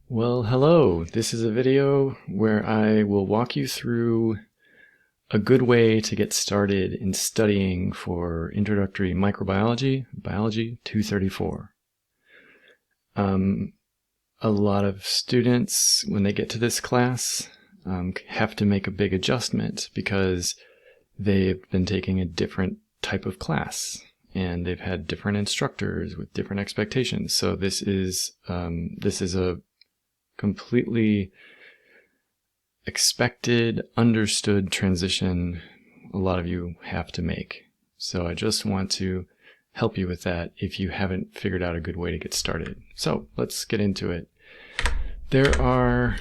Well, hello. This is a video where I will walk you through a good way to get started in studying for introductory microbiology, Biology 234. A lot of students, when they get to this class, have to make a big adjustment because they've been taking a different type of class and they've had different instructors with different expectations. So this is a completely expected, understood transition a lot of you have to make. So I just want to help you with that if you haven't figured out a good way to get started. So let's get into it. There are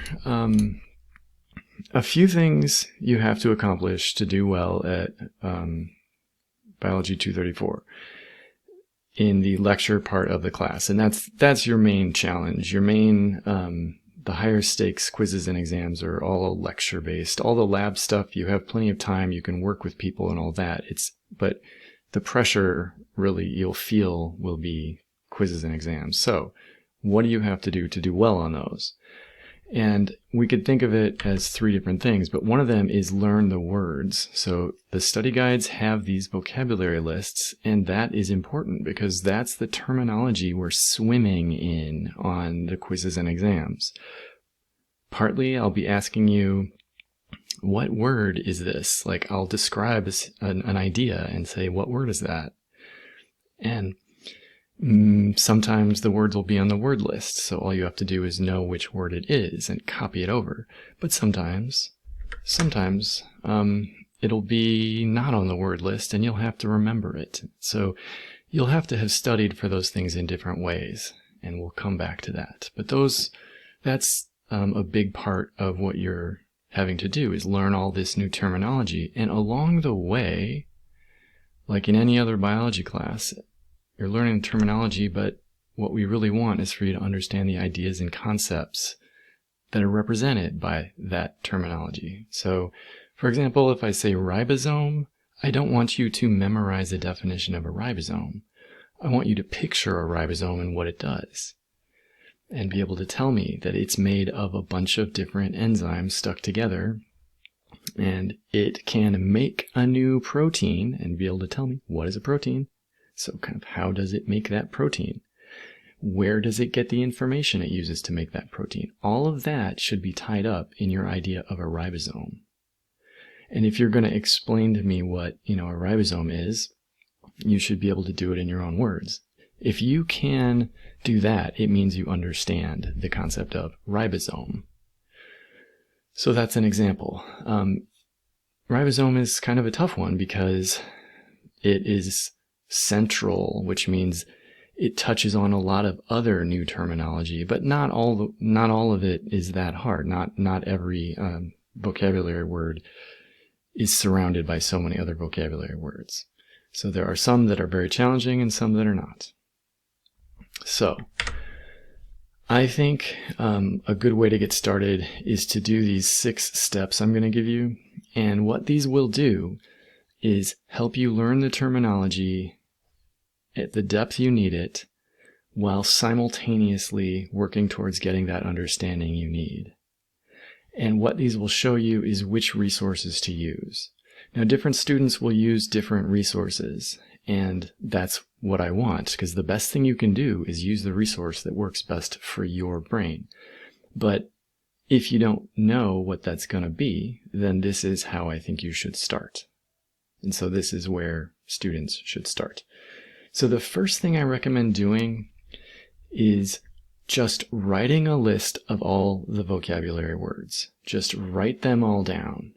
a few things you have to accomplish to do well at Biology 234 in the lecture part of the class, and that's your main challenge. Your main the higher stakes quizzes and exams are all lecture based. All the lab stuff, you have plenty of time, you can work with people and all that. But the pressure really you'll feel will be quizzes and exams. So what do you have to do well on those? And we could think of it as three different things, but one of them is learn the words. So the study guides have these vocabulary lists, and that is important because that's the terminology we're swimming in on the quizzes and exams. Partly I'll be asking you, what word is this? Like I'll describe an idea and say, what word is that? And sometimes the words will be on the word list, so all you have to do is know which word it is and copy it over. But sometimes it'll be not on the word list and you'll have to remember it. So you'll have to have studied for those things in different ways, and we'll come back to that. But that's a big part of what you're having to do is learn all this new terminology. And along the way, like in any other biology class, you're learning terminology, but what we really want is for you to understand the ideas and concepts that are represented by that terminology. So, for example, if I say ribosome, I don't want you to memorize the definition of a ribosome. I want you to picture a ribosome and what it does, and be able to tell me that it's made of a bunch of different enzymes stuck together, and it can make a new protein, and be able to tell me what is a protein. So kind of how does it make that protein? Where does it get the information it uses to make that protein? All of that should be tied up in your idea of a ribosome. And if you're going to explain to me what, a ribosome is, you should be able to do it in your own words. If you can do that, it means you understand the concept of ribosome. So that's an example. Ribosome is kind of a tough one because it is central, which means it touches on a lot of other new terminology, but not all of it is that hard. Not every vocabulary word is surrounded by so many other vocabulary words. So there are some that are very challenging and some that are not. So I think a good way to get started is to do these 6 steps I'm going to give you, and what these will do is help you learn the terminology at the depth you need it, while simultaneously working towards getting that understanding you need. And what these will show you is which resources to use. Now, different students will use different resources, and that's what I want, because the best thing you can do is use the resource that works best for your brain. But if you don't know what that's going to be, then this is how I think you should start. And so this is where students should start. So the first thing I recommend doing is just writing a list of all the vocabulary words. Just write them all down.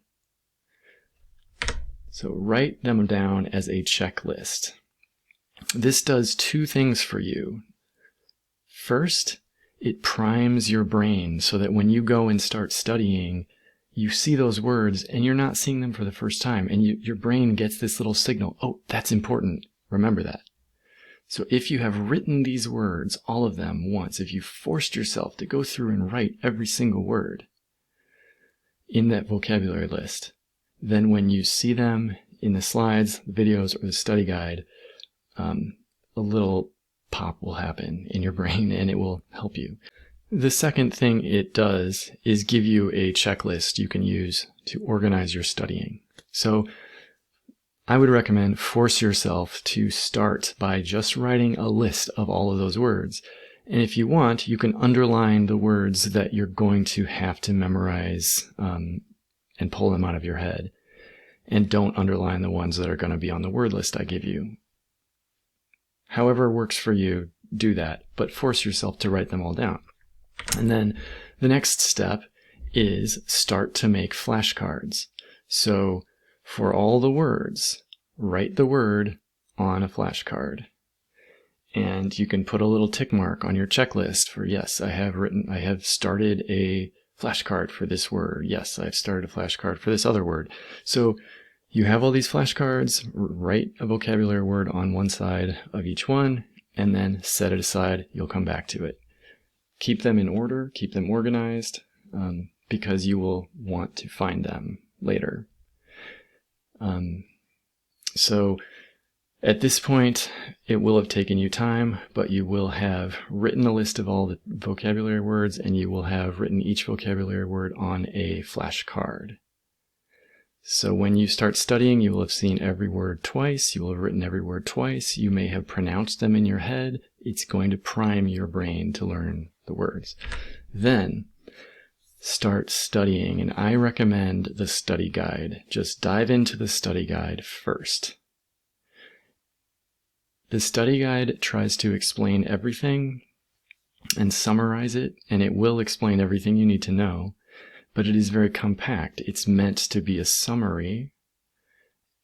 So write them down as a checklist. This does 2 things for you. First, it primes your brain so that when you go and start studying, you see those words and you're not seeing them for the first time, and your brain gets this little signal, oh, that's important, remember that. So if you have written these words, all of them once, if you forced yourself to go through and write every single word in that vocabulary list, then when you see them in the slides, the videos, or the study guide, a little pop will happen in your brain and it will help you. The second thing it does is give you a checklist you can use to organize your studying. So I would recommend force yourself to start by just writing a list of all of those words. And if you want, you can underline the words that you're going to have to memorize and pull them out of your head. And don't underline the ones that are going to be on the word list I give you. However works for you, do that, but force yourself to write them all down. And then the next step is start to make flashcards. So for all the words, write the word on a flashcard. And you can put a little tick mark on your checklist for, yes, I have started a flashcard for this word. Yes, I've started a flashcard for this other word. So you have all these flashcards, write a vocabulary word on one side of each one, and then set it aside. You'll come back to it. Keep them in order, keep them organized, because you will want to find them later. So at this point, it will have taken you time, but you will have written a list of all the vocabulary words, and you will have written each vocabulary word on a flashcard. So when you start studying, you will have seen every word twice. You will have written every word twice. You may have pronounced them in your head. It's going to prime your brain to learn the words. Then start studying, and I recommend the study guide. Just dive into the study guide first. The study guide tries to explain everything and summarize it, and it will explain everything you need to know, but it is very compact. It's meant to be a summary,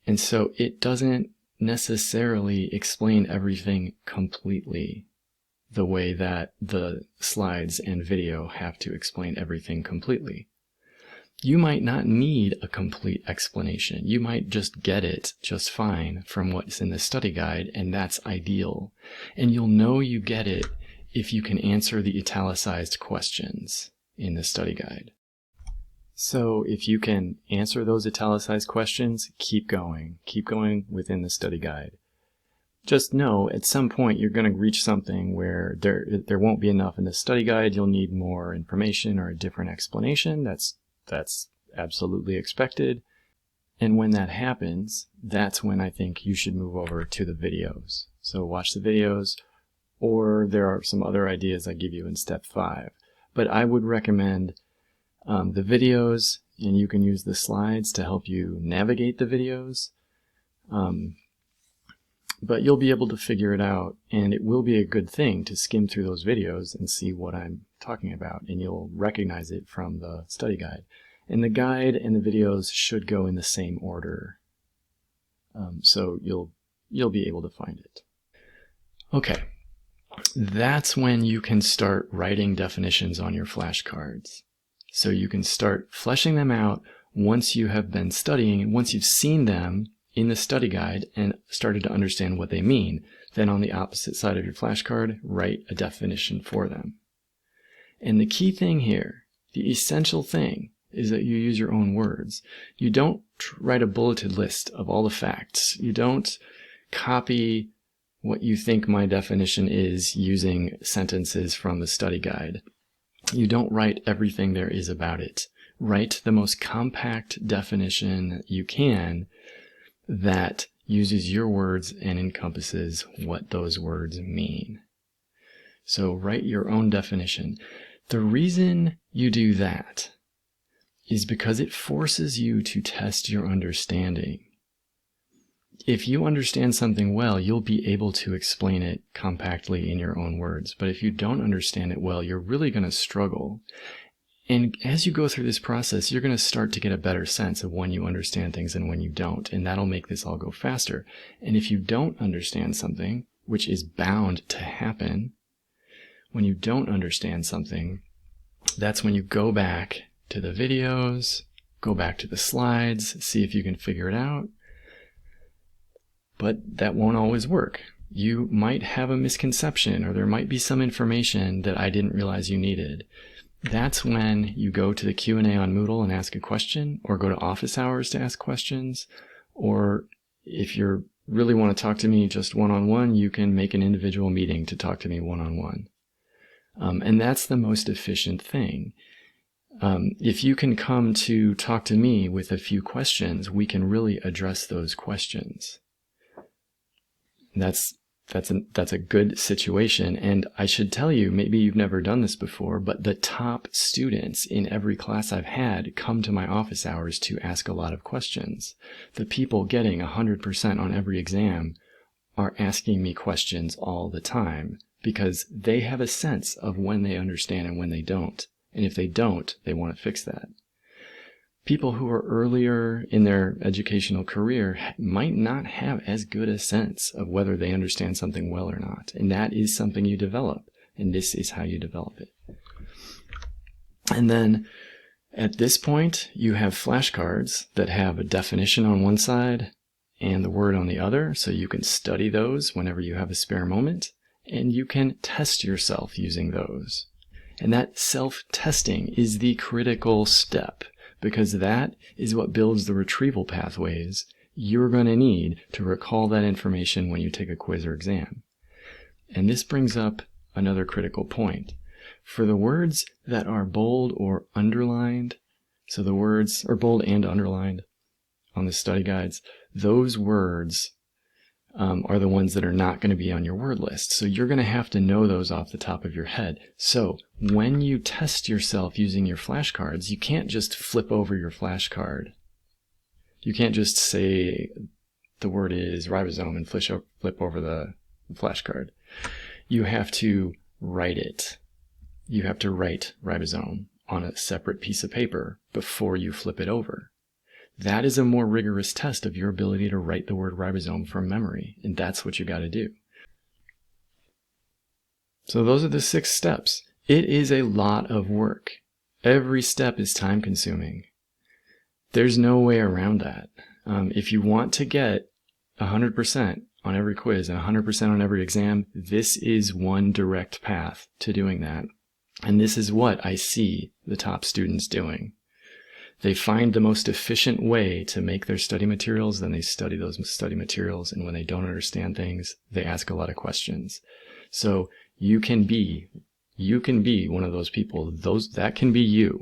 and so it doesn't necessarily explain everything completely the way that the slides and video have to explain everything completely. You might not need a complete explanation. You might just get it just fine from what's in the study guide, and that's ideal. And you'll know you get it if you can answer the italicized questions in the study guide. So if you can answer those italicized questions, keep going. Keep going within the study guide. Just know at some point you're going to reach something where there won't be enough in the study guide. You'll need more information or a different explanation. That's absolutely expected. And when that happens, that's when I think you should move over to the videos. So watch the videos, or there are some other ideas I give you in step 5. But I would recommend the videos, and you can use the slides to help you navigate the videos. But you'll be able to figure it out, and it will be a good thing to skim through those videos and see what I'm talking about, and you'll recognize it from the study guide. And the guide and the videos should go in the same order, so you'll be able to find it. Okay, that's when you can start writing definitions on your flashcards. So you can start fleshing them out once you have been studying, and once you've seen them in the study guide and started to understand what they mean. Then on the opposite side of your flashcard, write a definition for them. And the key thing here, the essential thing, is that you use your own words. You don't write a bulleted list of all the facts. You don't copy what you think my definition is using sentences from the study guide. You don't write everything there is about it. Write the most compact definition you can that uses your words and encompasses what those words mean. So write your own definition. The reason you do that is because it forces you to test your understanding. If you understand something well, you'll be able to explain it compactly in your own words. But if you don't understand it well, you're really going to struggle. And as you go through this process, you're going to start to get a better sense of when you understand things and when you don't. And that'll make this all go faster. And if you don't understand something, which is bound to happen, when you don't understand something, that's when you go back to the videos, go back to the slides, see if you can figure it out. But that won't always work. You might have a misconception, or there might be some information that I didn't realize you needed. That's when you go to the Q&A on Moodle and ask a question, or go to office hours to ask questions, or if you really want to talk to me just one-on-one, you can make an individual meeting to talk to me one-on-one. And that's the most efficient thing. If you can come to talk to me with a few questions, we can really address those questions. That's a good situation. And I should tell you, maybe you've never done this before, but the top students in every class I've had come to my office hours to ask a lot of questions. The people getting 100% on every exam are asking me questions all the time because they have a sense of when they understand and when they don't. And if they don't, they want to fix that. People who are earlier in their educational career might not have as good a sense of whether they understand something well or not. And that is something you develop. And this is how you develop it. And then at this point, you have flashcards that have a definition on one side and the word on the other. So you can study those whenever you have a spare moment. And you can test yourself using those. And that self-testing is the critical step, because that is what builds the retrieval pathways you're going to need to recall that information when you take a quiz or exam. And this brings up another critical point. For the words that are bold or underlined, so the words are bold and underlined on the study guides, those words are the ones that are not going to be on your word list. So you're going to have to know those off the top of your head. So when you test yourself using your flashcards, you can't just flip over your flashcard. You can't just say the word is ribosome and flip over the flashcard. You have to write it. You have to write ribosome on a separate piece of paper before you flip it over. That is a more rigorous test of your ability to write the word ribosome from memory, and that's what you got to do. So those are the 6 steps. It is a lot of work. Every step is time consuming. There's no way around that. If you want to get 100% on every quiz and 100% on every exam, this is one direct path to doing that. And this is what I see the top students doing. They find the most efficient way to make their study materials, then they study those study materials, and when they don't understand things, they ask a lot of questions. So you can be one of those people. That can be you,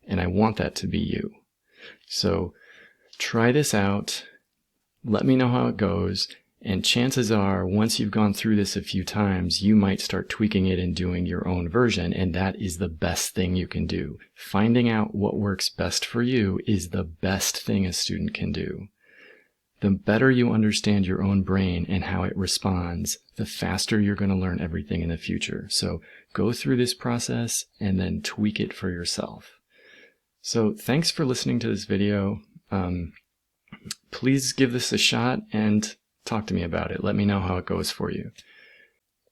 and I want that to be you. So try this out. Let me know how it goes. And chances are, once you've gone through this a few times, you might start tweaking it and doing your own version, and that is the best thing you can do. Finding out what works best for you is the best thing a student can do. The better you understand your own brain and how it responds, the faster you're going to learn everything in the future. So go through this process and then tweak it for yourself. So thanks for listening to this video. Please give this a shot and talk to me about it. Let me know how it goes for you.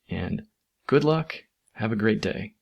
And good luck. Have a great day.